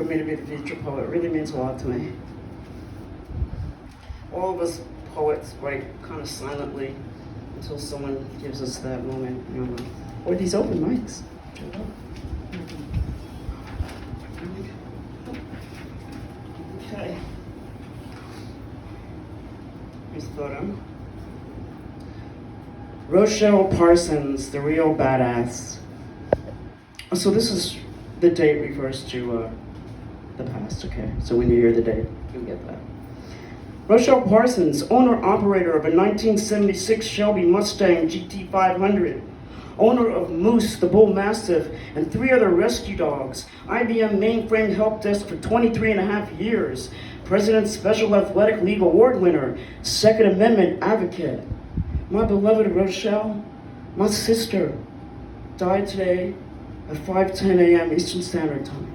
me to be the future poet. It really means a lot to me. All of us poets write kind of silently until someone gives us that moment, you know. Or these open mics. Okay. Here's the photo. Rochelle Parsons, the real badass. So this is the date refers to the past, okay? So when you hear the date, you'll get that. Rochelle Parsons, owner-operator of a 1976 Shelby Mustang GT500, owner of Moose, the Bull Mastiff, and 3 other rescue dogs, IBM mainframe help desk for 23 and a half years, President's Special Athletic League Award winner, Second Amendment advocate. My beloved Rochelle, my sister, died today at 5:10 a.m. Eastern Standard Time.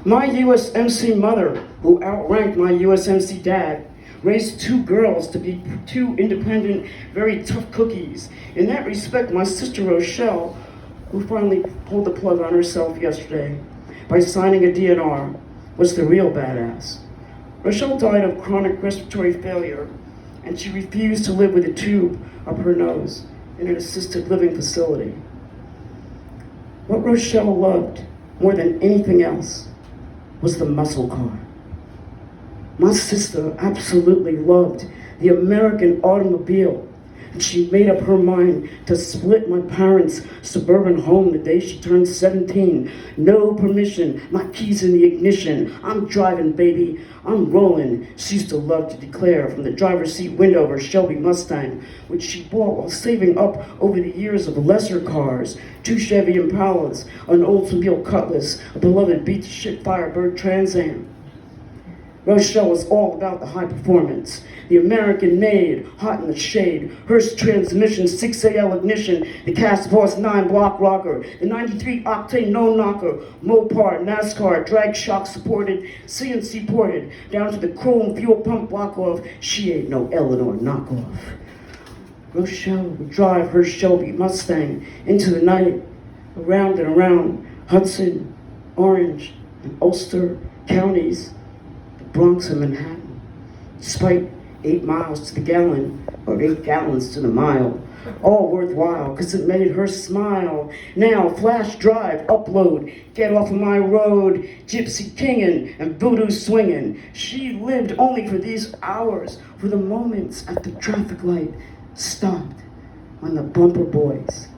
My USMC mother, who outranked my USMC dad, raised 2 girls to be 2 independent, very tough cookies. In that respect, my sister Rochelle, who finally pulled the plug on herself yesterday by signing a DNR, was the real badass. Rochelle died of chronic respiratory failure, and she refused to live with a tube up her nose in an assisted living facility. What Rochelle loved more than anything else was the muscle car. My sister absolutely loved the American automobile, and she made up her mind to split my parents' suburban home the day she turned 17. No permission, my keys in the ignition. I'm driving, baby, I'm rolling. She used to love to declare from the driver's seat window of her Shelby Mustang, which she bought while saving up over the years of lesser cars, 2 Chevy Impalas, an Oldsmobile Cutlass, a beloved beat-to-shit Firebird Trans Am. Rochelle was all about the high performance. The American made, hot in the shade, Hurst transmission, 6AL ignition, the Cast Boss 9 block rocker, the 93 octane no knocker, Mopar, NASCAR, drag shock supported, CNC ported, down to the chrome fuel pump block off. She ain't no Eleanor knockoff. Rochelle would drive her Shelby Mustang into the night, around and around Hudson, Orange, and Ulster counties, Bronx and Manhattan, despite 8 miles to the gallon, or 8 gallons to the mile. All worthwhile, cause it made her smile. Now, flash drive, upload, get off of my road, gypsy kingin' and voodoo swingin'. She lived only for these hours, for the moments at the traffic light stopped when the bumper boys,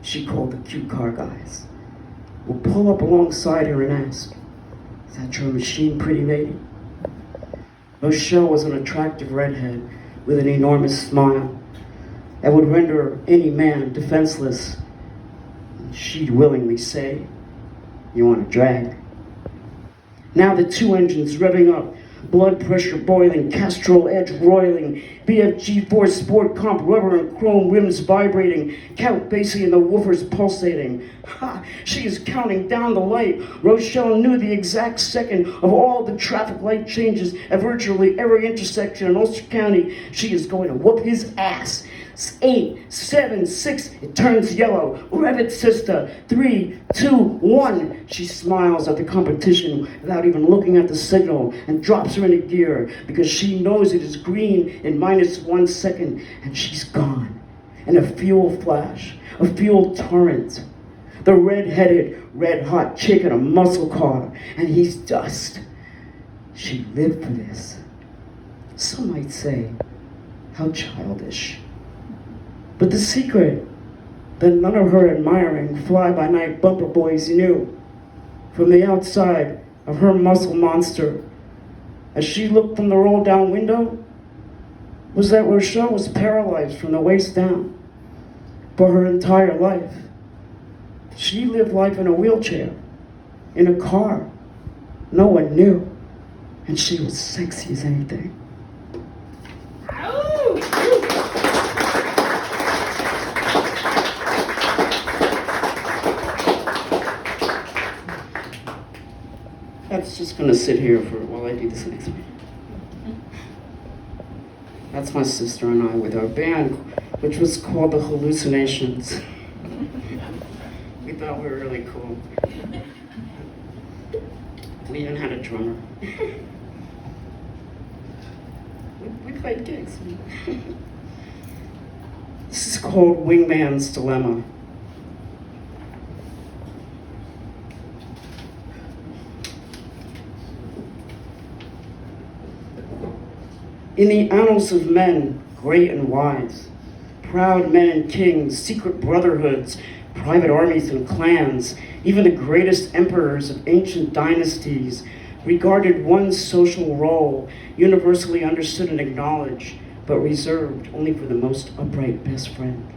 she called the cute car guys, will pull up alongside her and ask, "Is that your machine, pretty lady?" Rochelle was an attractive redhead with an enormous smile that would render any man defenseless. She'd willingly say, "You want a drag?" Now the 2 engines revving up, blood pressure boiling, Castrol edge roiling, BFG4 Sport Comp rubber and chrome rims vibrating, Count Basie and the woofers pulsating. Ha! She is counting down the light. Rochelle knew the exact second of all the traffic light changes at virtually every intersection in Ulster County. She is going to whoop his ass. 8, 7, 6, it turns yellow. Rev it, sister. 3, 2, 1. She smiles at the competition without even looking at the signal and drops her into gear because she knows it is green in -1 second and she's gone. And a fuel flash, a fuel torrent. The red-headed, red-hot chick in a muscle car, and he's dust. She lived for this. Some might say, how childish. But the secret that none of her admiring fly-by-night bumper boys knew from the outside of her muscle monster as she looked from the roll-down window was that Rochelle was paralyzed from the waist down for her entire life. She lived life in a wheelchair, in a car. No one knew, and she was sexy as anything. That's just gonna sit here for while I do this next one. That's my sister and I with our band, which was called the Hallucinations. We thought we were really cool. We even had a drummer. we played gigs. This is called Wingman's Dilemma. In the annals of men, great and wise, proud men and kings, secret brotherhoods, private armies and clans, even the greatest emperors of ancient dynasties regarded one social role universally understood and acknowledged, but reserved only for the most upright best friend,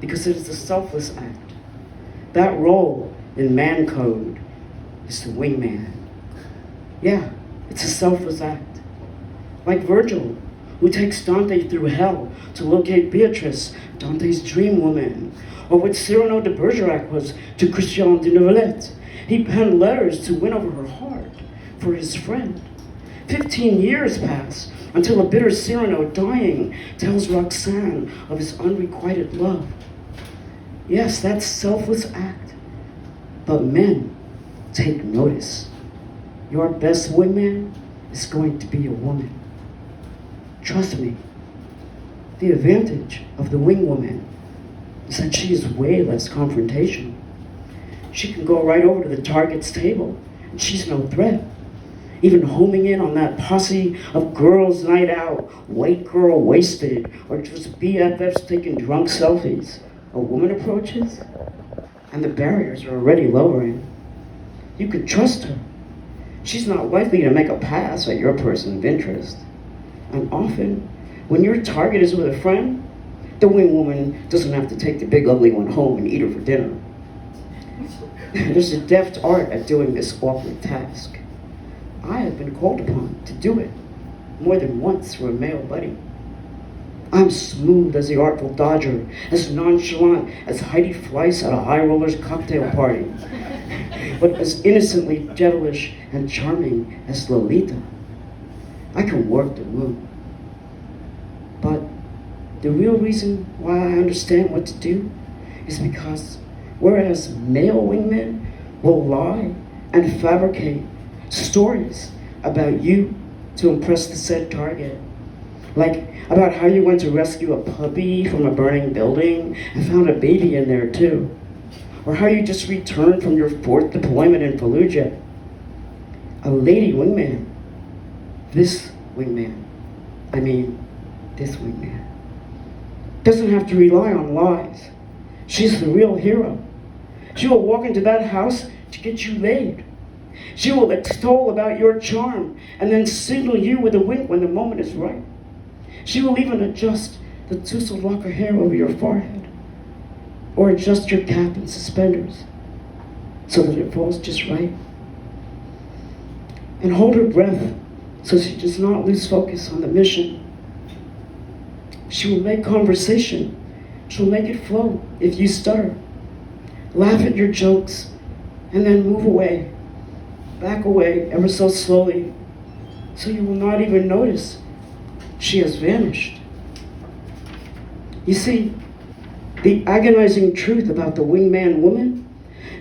because it is a selfless act. That role in man code is the wingman. Yeah, it's a selfless act. Like Virgil, who takes Dante through hell to locate Beatrice, Dante's dream woman, or what Cyrano de Bergerac was to Christian de Neuvillette. He penned letters to win over her heart for his friend. 15 years pass until a bitter Cyrano, dying, tells Roxane of his unrequited love. Yes, that's selfless act. But men, take notice. Your best wingman is going to be a woman. Trust me, the advantage of the wing woman is that she is way less confrontational. She can go right over to the target's table, and she's no threat. Even homing in on that posse of girls' night out, white girl wasted, or just BFFs taking drunk selfies. A woman approaches, and the barriers are already lowering. You can trust her. She's not likely to make a pass at your person of interest. And often, when your target is with a friend, the wing woman doesn't have to take the big ugly one home and eat her for dinner. There's a deft art at doing this awkward task. I have been called upon to do it more than once through a male buddy. I'm smooth as the Artful Dodger, as nonchalant as Heidi Fleiss at a high roller's cocktail party, but as innocently devilish and charming as Lolita. I can work the room. But the real reason why I understand what to do is because whereas male wingmen will lie and fabricate stories about you to impress the said target, like about how you went to rescue a puppy from a burning building and found a baby in there too, or how you just returned from your 4th deployment in Fallujah. A lady wingman, this wingman, doesn't have to rely on lies. She's the real hero. She will walk into that house to get you laid. She will extol about your charm and then signal you with a wink when the moment is right. She will even adjust the tousled lock of hair over your forehead, or adjust your cap and suspenders so that it falls just right. And hold her breath so she does not lose focus on the mission. She will make conversation. She'll make it flow if you stutter. Laugh at your jokes and then move away. Back away ever so slowly so you will not even notice she has vanished. You see, the agonizing truth about the wingman woman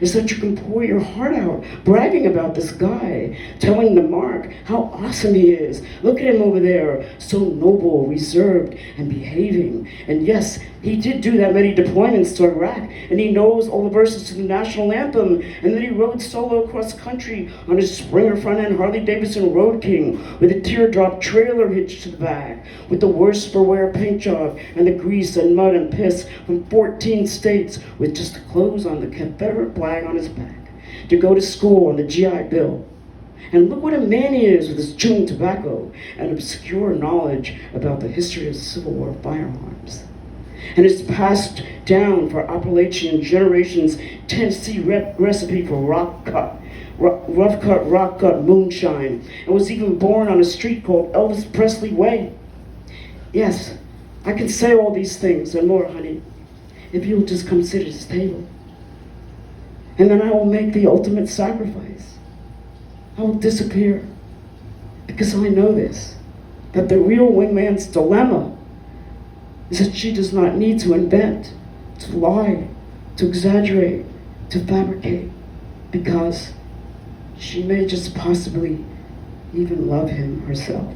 is that you can pour your heart out, bragging about this guy, telling the mark how awesome he is. Look at him over there, so noble, reserved, and behaving. And yes, he did do that many deployments to Iraq, and he knows all the verses to the national anthem, and then he rode solo across country on his Springer front-end Harley-Davidson Road King with a teardrop trailer hitched to the back, with the worst for wear paint job and the grease and mud and piss from 14 states, with just the clothes on the Confederate flag on his back, to go to school on the GI Bill. And look what a man he is with his chewing tobacco and obscure knowledge about the history of Civil War firearms. And it's passed down for Appalachian generations Tennessee recipe for rough cut moonshine, and was even born on a street called Elvis Presley Way. Yes, I can say all these things and more, honey, if you'll just come sit at his table. And then I will make the ultimate sacrifice. I will disappear. Because I know this, that the real wingman's dilemma is that she does not need to invent, to lie, to exaggerate, to fabricate, because She may just possibly even love him herself.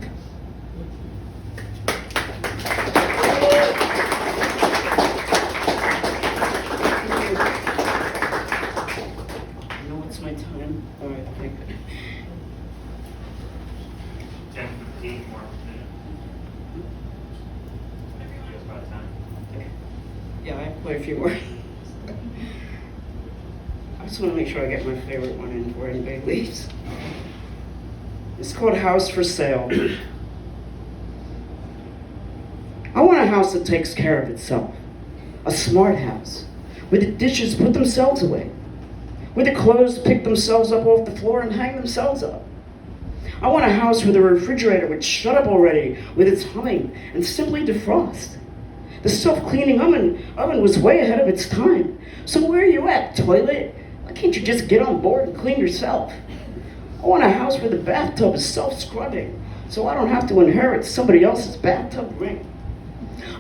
You know what's my time? All right, okay, good. 10:15 more minutes. Maybe just about time. Okay. Yeah, I have quite a few more. I just want to make sure I get my favorite one in before anybody leaves. It's called House for Sale. I want a house that takes care of itself. A smart house, where the dishes put themselves away, where the clothes pick themselves up off the floor and hang themselves up. I want a house where the refrigerator would shut up already with its humming and simply defrost. The self-cleaning oven was way ahead of its time. So where are you at, toilet? Why can't you just get on board and clean yourself? I want a house where the bathtub is self-scrubbing, so I don't have to inherit somebody else's bathtub ring.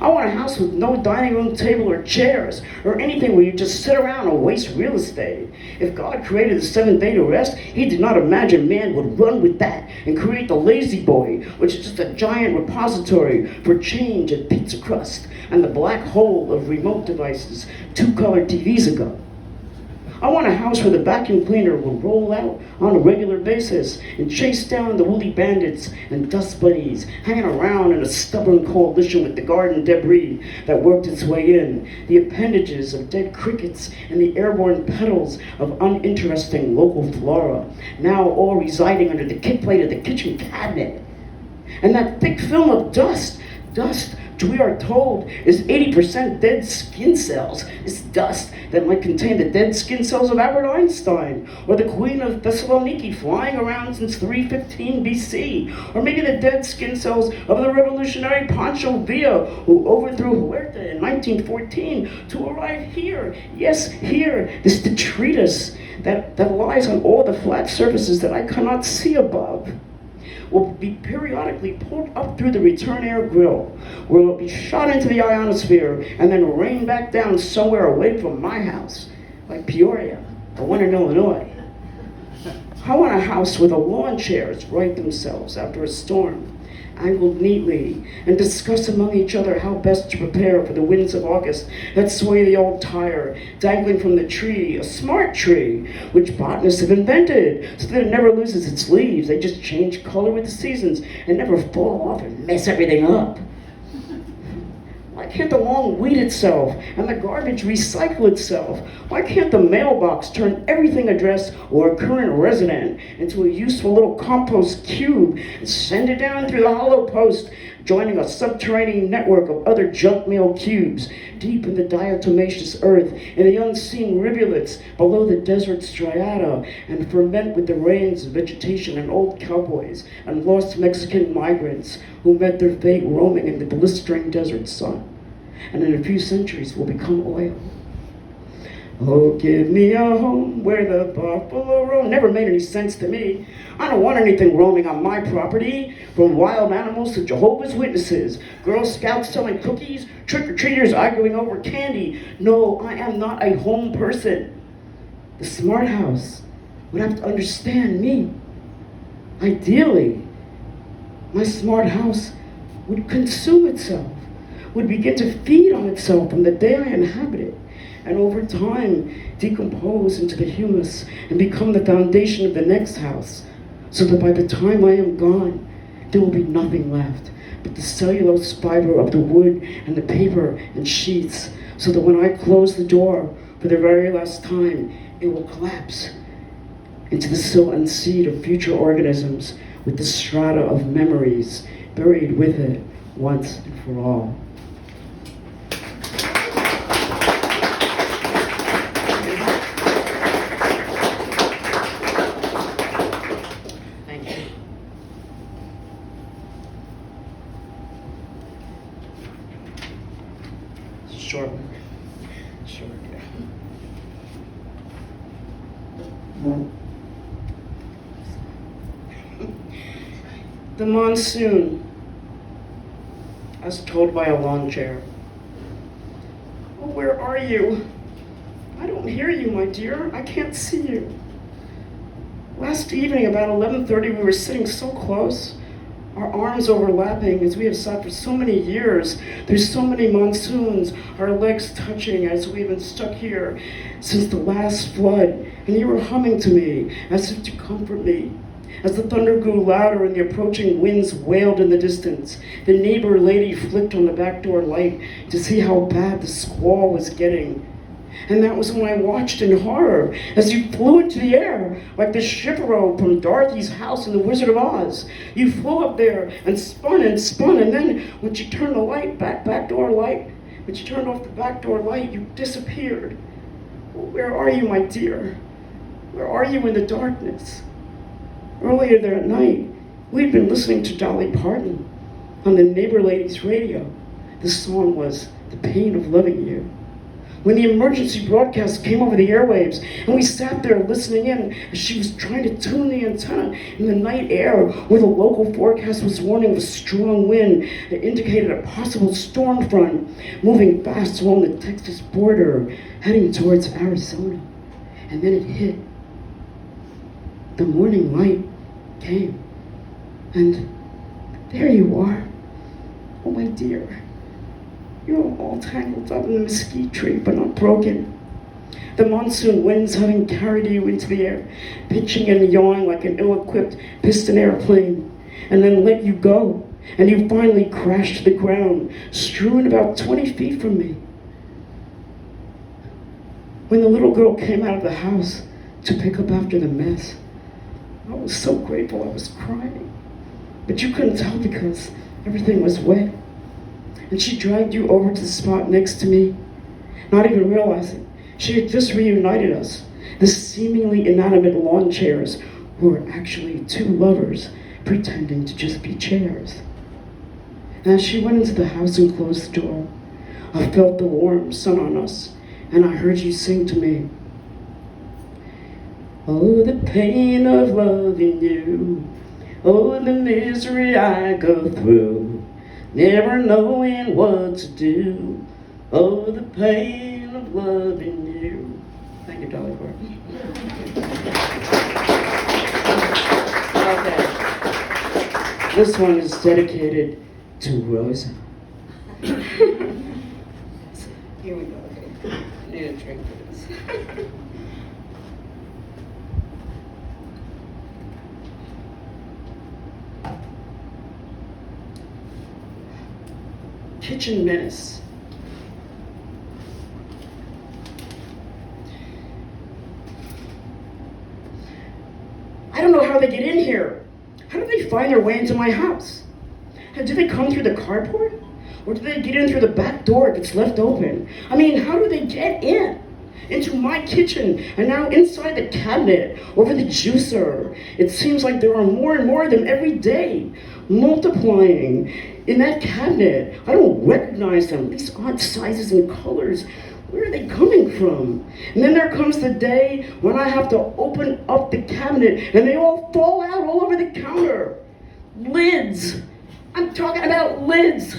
I want a house with no dining room table or chairs, or anything where you just sit around and waste real estate. If God created the seventh day to rest, he did not imagine man would run with that and create the lazy boy, which is just a giant repository for change and pizza crust, and the black hole of remote devices 2-color TVs ago. I want a house where the vacuum cleaner will roll out on a regular basis and chase down the woolly bandits and dust bunnies hanging around in a stubborn coalition with the garden debris that worked its way in, the appendages of dead crickets and the airborne petals of uninteresting local flora, now all residing under the kickplate of the kitchen cabinet. And that thick film of dust, which we are told is 80% dead skin cells, is dust that might contain the dead skin cells of Albert Einstein, or the Queen of Thessaloniki flying around since 315 BC, or maybe the dead skin cells of the revolutionary Pancho Villa, who overthrew Huerta in 1914 to arrive here, yes, here, this detritus that lies on all the flat surfaces that I cannot see above, will be periodically pulled up through the return air grill, where it will be shot into the ionosphere and then rain back down somewhere away from my house, like Peoria, the one in Illinois. I want a house where the lawn chairs right themselves after a storm, angled neatly, and discuss among each other how best to prepare for the winds of August that sway the old tire, dangling from the tree, a smart tree, which botanists have invented, so that it never loses its leaves. They just change color with the seasons and never fall off and mess everything up. Why can't the lawn weed itself and the garbage recycle itself? Why can't the mailbox turn everything addressed or a current resident into a useful little compost cube and send it down through the hollow post, joining a subterranean network of other junk mail cubes deep in the diatomaceous earth, in the unseen rivulets below the desert striata, and ferment with the rains of vegetation and old cowboys and lost Mexican migrants who met their fate roaming in the blistering desert sun, and in a few centuries will become oil. Oh, give me a home where the buffalo roam. Never made any sense to me. I don't want anything roaming on my property, from wild animals to Jehovah's Witnesses, Girl Scouts selling cookies, trick-or-treaters arguing over candy. No, I am not a home person. The smart house would have to understand me. Ideally, my smart house would consume itself, would begin to feed on itself from the day I inhabit it, and over time decompose into the humus and become the foundation of the next house, so that by the time I am gone, there will be nothing left but the cellulose fiber of the wood and the paper and sheets, so that when I close the door for the very last time, it will collapse into the silt and seed of future organisms with the strata of memories buried with it once and for all. Short, yeah. The monsoon, as told by a lawn chair. Oh, where are you? I don't hear you, my dear. I can't see you. Last evening, about 11:30, we were sitting so close, our arms overlapping as we have sat for so many years, through so many monsoons, our legs touching as we've been stuck here since the last flood, and you were humming to me as if to comfort me. As the thunder grew louder and the approaching winds wailed in the distance, the neighbor lady flicked on the back door light to see how bad the squall was getting. And that was when I watched in horror as you flew into the air like the chaperone from Dorothy's house in The Wizard of Oz. You flew up there and spun, and then when you turned the light, back door light, when you turned off the back door light, you disappeared. Where are you, my dear? Where are you in the darkness? Earlier that night, we'd been listening to Dolly Parton on the neighbor lady's radio. The song was "The Pain of Loving You." When the emergency broadcast came over the airwaves, and we sat there listening in as she was trying to tune the antenna in the night air where the local forecast was warning of a strong wind that indicated a possible storm front moving fast along the Texas border, heading towards Arizona. And then it hit. The morning light came, and there you are. Oh, my dear. You're all tangled up in the mesquite tree, but not broken. The monsoon winds having carried you into the air, pitching and yawing like an ill-equipped piston airplane, and then let you go, and you finally crashed to the ground, strewn about 20 feet from me. When the little girl came out of the house to pick up after the mess, I was so grateful I was crying. But you couldn't tell because everything was wet. And she dragged you over to the spot next to me, not even realizing she had just reunited us. The seemingly inanimate lawn chairs were actually two lovers pretending to just be chairs. And as she went into the house and closed the door, I felt the warm sun on us, and I heard you sing to me, "Oh, the pain of loving you, oh, the misery I go through, never knowing what to do, oh, the pain of loving you." Thank you, Dolly Parton. Okay. This one is dedicated to Rosa. Here we go. Okay. I need a drink for this. Kitchen menace. I don't know how they get in here. How do they find their way into my house? Do they come through the carport? Or do they get in through the back door if it's left open? I mean, how do they get in? Into my kitchen, and now inside the cabinet, over the juicer. It seems like there are more and more of them every day, multiplying. In that cabinet, I don't recognize them, these odd sizes and colors. Where are they coming from? And then there comes the day when I have to open up the cabinet and they all fall out all over the counter. Lids. I'm talking about lids.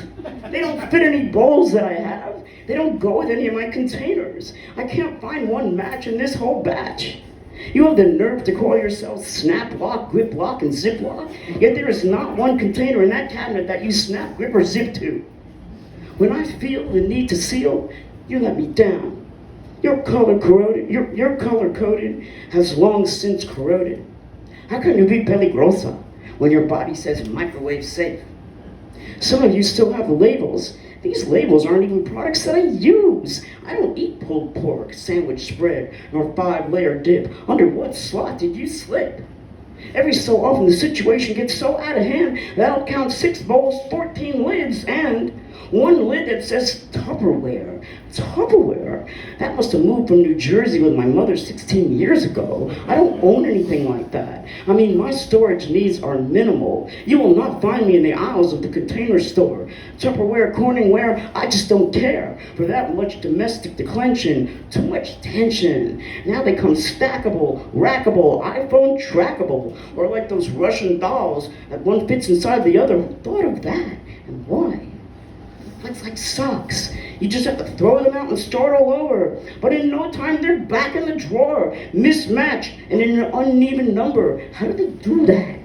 They don't fit any bowls that I have. They don't go with any of my containers. I can't find one match in this whole batch. You have the nerve to call yourself Snap Lock, Grip Lock, and Zip Lock, yet there is not one container in that cabinet that you snap, grip, or zip to. When I feel the need to seal, you let me down. Your color coded has long since corroded. How can you be peligrosa when your body says microwave safe? Some of you still have labels. These labels aren't even products that I use. I don't eat pulled pork, sandwich spread, nor 5-layer dip. Under what slot did you slip? Every so often the situation gets so out of hand that I'll count 6 bowls, 14 lids, and one lid that says Tupperware. Tupperware? That must have moved from New Jersey with my mother 16 years ago. I don't own anything like that. I mean, my storage needs are minimal. You will not find me in the aisles of the Container Store. Tupperware, Corningware, I just don't care. For that much domestic declension, too much tension. Now they come stackable, rackable, iPhone trackable, or like those Russian dolls that one fits inside the other. Who thought of that? And why? It's like socks. You just have to throw them out and start all over. But in no time, they're back in the drawer, mismatched and in an uneven number. How do they do that?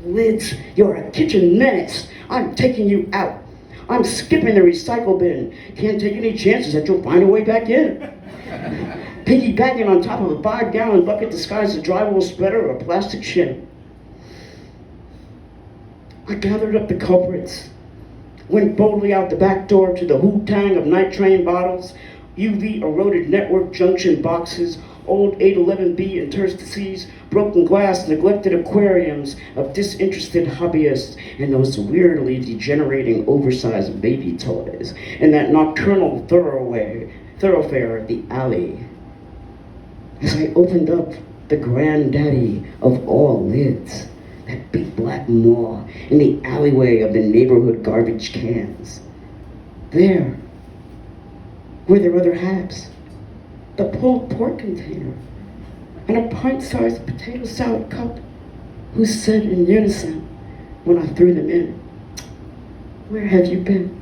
Lids, you're a kitchen menace. I'm taking you out. I'm skipping the recycle bin. Can't take any chances that you'll find a way back in. Piggybacking on top of a 5-gallon bucket disguised as a drywall spreader or a plastic shim. I gathered up the culprits, went boldly out the back door to the hoot-tang of night train bottles, UV eroded network junction boxes, old 811B interstices, broken glass, neglected aquariums of disinterested hobbyists, and those weirdly degenerating oversized baby toys, and that nocturnal thoroughfare, the alley. As I opened up the granddaddy of all lids, that big black maw in the alleyway of the neighborhood garbage cans. There were their other halves, the pulled pork container, and a pint-sized potato salad cup, who said in unison when I threw them in, "Where have you been?"